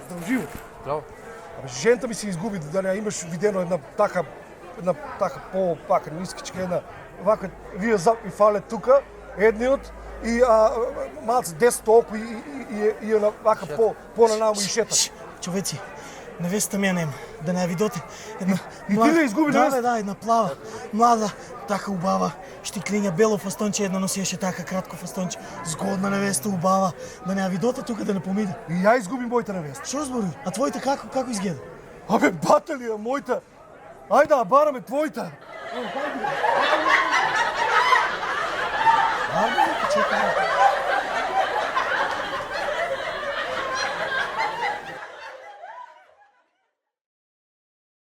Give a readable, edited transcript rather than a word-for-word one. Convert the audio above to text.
Здрав живот. Браво. Абе, жената ми се изгуби, да не имаш видено една така по-пака нискичка, една вака, вие зап и фалят тука, едниот и малце десет толку и една вака по-нанамо и шета. Човеци, невеста ми я нема. Да не я видоте. Една И ти ли я изгуби невеста? Да, една плава, млада, така убава, штиклиня, бело фастонче, една носеше така кратко фастонче. Згодна невеста, убава. Да не я видоте тука да не помине. И ја изгубим мојата невеста. Шо збори? А твоите како изгледа? Абе, бата ли ја мојта? Ајде да бараме твојта. Чекай.